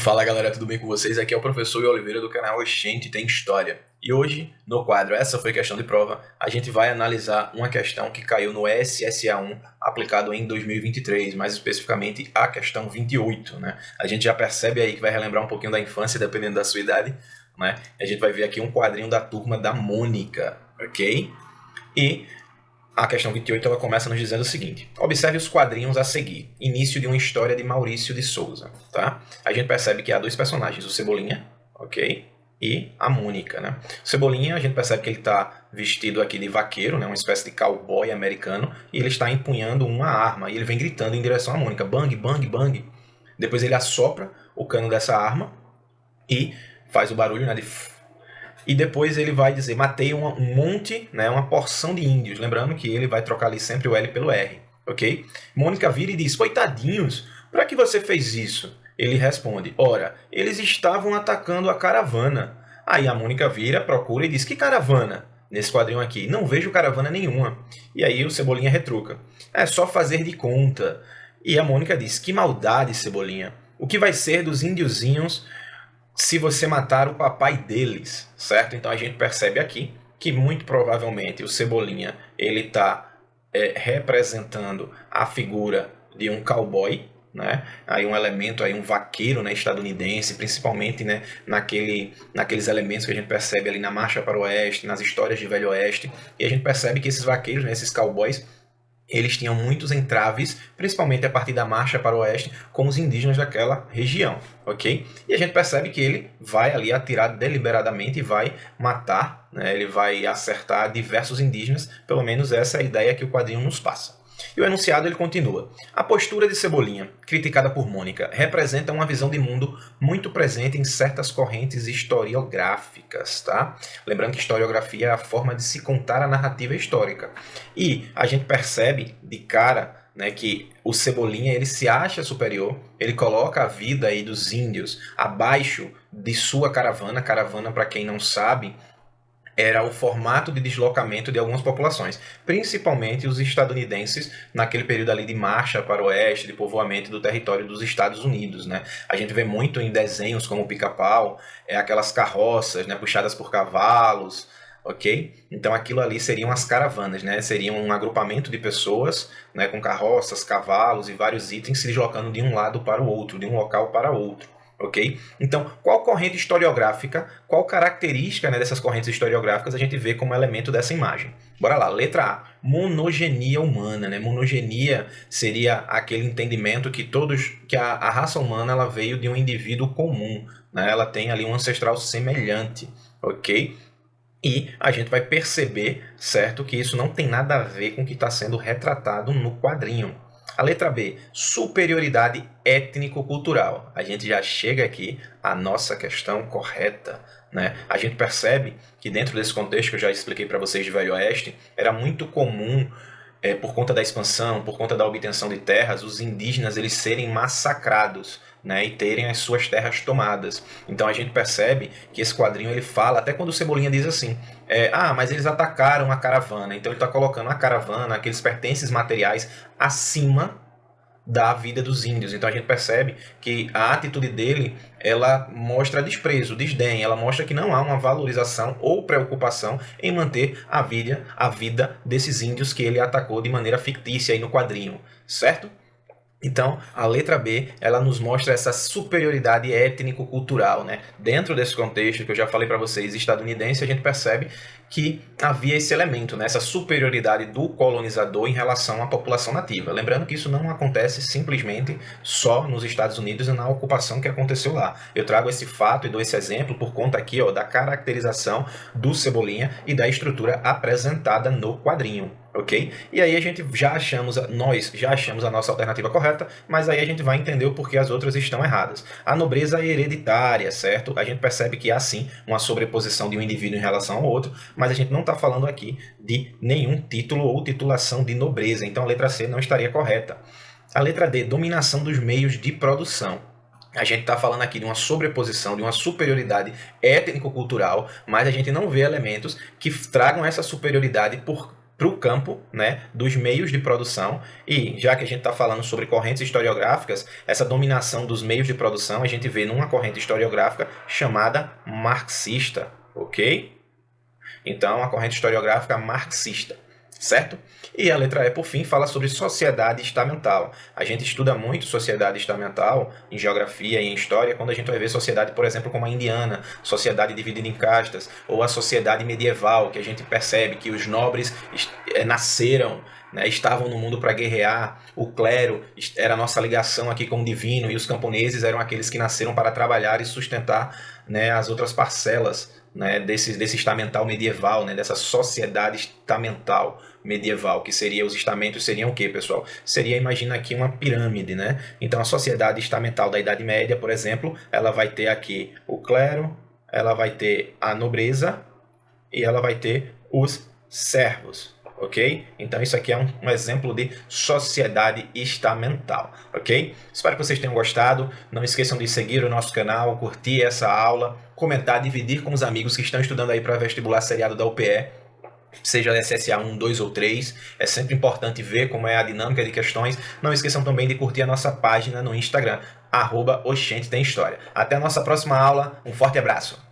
Fala galera, tudo bem com vocês? Aqui é o professor Oliveira do canal Oxente Tem História. E hoje, no quadro Essa Foi Questão de Prova, a gente vai analisar uma questão que caiu no SSA1 aplicado em 2023, mais especificamente a questão 28, né? A gente já percebe aí que vai relembrar um pouquinho da infância, dependendo da sua idade, né? A gente vai ver aqui um quadrinho da turma da Mônica, ok? E a questão 28 ela começa nos dizendo o seguinte: observe os quadrinhos a seguir. Início de uma história de Maurício de Souza, tá? A gente percebe que há dois personagens, o Cebolinha, ok? E a Mônica, né? O Cebolinha, a gente percebe que ele está vestido aqui de vaqueiro, né? Uma espécie de cowboy americano, e ele está empunhando uma arma, e ele vem gritando em direção à Mônica: bang, bang, bang. Depois ele assopra o cano dessa arma e faz o barulho, né, de... E depois ele vai dizer: matei um monte, né, uma porção de índios. Lembrando que ele vai trocar ali sempre o L pelo R, ok? Mônica vira e diz: coitadinhos, para que você fez isso? Ele responde: ora, eles estavam atacando a caravana. Aí a Mônica vira, procura e diz: que caravana? Nesse quadrinho aqui, não vejo caravana nenhuma. E aí o Cebolinha retruca: é só fazer de conta. E a Mônica diz: que maldade, Cebolinha. O que vai ser dos índiozinhos se você matar o papai deles, certo? Então a gente percebe aqui que muito provavelmente o Cebolinha ele está representando a figura de um cowboy, né? Aí um elemento, aí um vaqueiro, né, estadunidense, principalmente, né, naqueles elementos que a gente percebe ali na Marcha para o Oeste, nas histórias de Velho Oeste, e a gente percebe que esses vaqueiros, né, esses cowboys, eles tinham muitos entraves, principalmente a partir da marcha para o oeste, com os indígenas daquela região, ok? E a gente percebe que ele vai ali atirar deliberadamente e vai matar, né? Ele vai acertar diversos indígenas, pelo menos essa é a ideia que o quadrinho nos passa. E o enunciado ele continua: a postura de Cebolinha, criticada por Mônica, representa uma visão de mundo muito presente em certas correntes historiográficas, tá? Lembrando que historiografia é a forma de se contar a narrativa histórica. E a gente percebe de cara, né, que o Cebolinha ele se acha superior, ele coloca a vida aí dos índios abaixo de sua caravana. Caravana, para quem não sabe, era o formato de deslocamento de algumas populações, principalmente os estadunidenses, naquele período ali de marcha para o oeste, de povoamento do território dos Estados Unidos, né? A gente vê muito em desenhos como o Pica-Pau, aquelas carroças, né, puxadas por cavalos, ok? Então aquilo ali seriam as caravanas, né? Seriam um agrupamento de pessoas, né, com carroças, cavalos e vários itens se deslocando de um lado para o outro, de um local para outro. Ok? Então, qual corrente historiográfica, qual característica, né, dessas correntes historiográficas a gente vê como elemento dessa imagem? Bora lá, letra A, monogenia humana, né? Monogenia seria aquele entendimento que a raça humana ela veio de um indivíduo comum, né? Ela tem ali um ancestral semelhante, ok? E a gente vai perceber, certo, que isso não tem nada a ver com o que está sendo retratado no quadrinho. A letra B, superioridade étnico-cultural. A gente já chega aqui à nossa questão correta, né? A gente percebe que dentro desse contexto que eu já expliquei para vocês de Velho Oeste, era muito comum, por conta da expansão, por conta da obtenção de terras, os indígenas eles serem massacrados, né, e terem as suas terras tomadas. Então a gente percebe que esse quadrinho ele fala, até quando o Cebolinha diz assim, mas eles atacaram a caravana. Então ele está colocando a caravana, aqueles pertences materiais, acima da vida dos índios. Então a gente percebe que a atitude dele ela mostra desprezo, desdém, ela mostra que não há uma valorização ou preocupação em manter a vida desses índios que ele atacou de maneira fictícia aí no quadrinho, certo? Então, a letra B, ela nos mostra essa superioridade étnico-cultural, né? Dentro desse contexto que eu já falei para vocês, estadunidense, a gente percebe que havia esse elemento, né? Essa superioridade do colonizador em relação à população nativa. Lembrando que isso não acontece simplesmente só nos Estados Unidos e na ocupação que aconteceu lá. Eu trago esse fato e dou esse exemplo por conta aqui, ó, da caracterização do Cebolinha e da estrutura apresentada no quadrinho. Ok? E aí nós já achamos a nossa alternativa correta, mas aí a gente vai entender o porquê as outras estão erradas. A nobreza é hereditária, certo? A gente percebe que há sim uma sobreposição de um indivíduo em relação ao outro, mas a gente não está falando aqui de nenhum título ou titulação de nobreza, então a letra C não estaria correta. A letra D, dominação dos meios de produção. A gente está falando aqui de uma sobreposição, de uma superioridade étnico-cultural, mas a gente não vê elementos que tragam essa superioridade por para o campo, né, dos meios de produção. E já que a gente está falando sobre correntes historiográficas, essa dominação dos meios de produção a gente vê numa corrente historiográfica chamada marxista, ok? Então, a corrente historiográfica marxista, certo? E a letra E, por fim, fala sobre sociedade estamental. A gente estuda muito sociedade estamental em geografia e em história quando a gente vai ver sociedade, por exemplo, como a indiana, sociedade dividida em castas, ou a sociedade medieval, que a gente percebe que os nobres nasceram, né, estavam no mundo para guerrear, o clero era a nossa ligação aqui com o divino, e os camponeses eram aqueles que nasceram para trabalhar e sustentar, né, as outras parcelas, né, desse estamental medieval, né, dessa sociedade estamental medieval, que seria, os estamentos seriam o quê, pessoal? Seria, imagina aqui uma pirâmide, né? Então a sociedade estamental da Idade Média, por exemplo, ela vai ter aqui o clero, ela vai ter a nobreza e ela vai ter os servos, ok? Então isso aqui é um exemplo de sociedade estamental, ok? Espero que vocês tenham gostado. Não esqueçam de seguir o nosso canal, curtir essa aula, comentar, dividir com os amigos que estão estudando aí para vestibular seriado da UPE, seja SSA 1, 2 ou 3. É sempre importante ver como é a dinâmica de questões. Não esqueçam também de curtir a nossa página no Instagram, @oxentetemhistoria. Até a nossa próxima aula. Um forte abraço.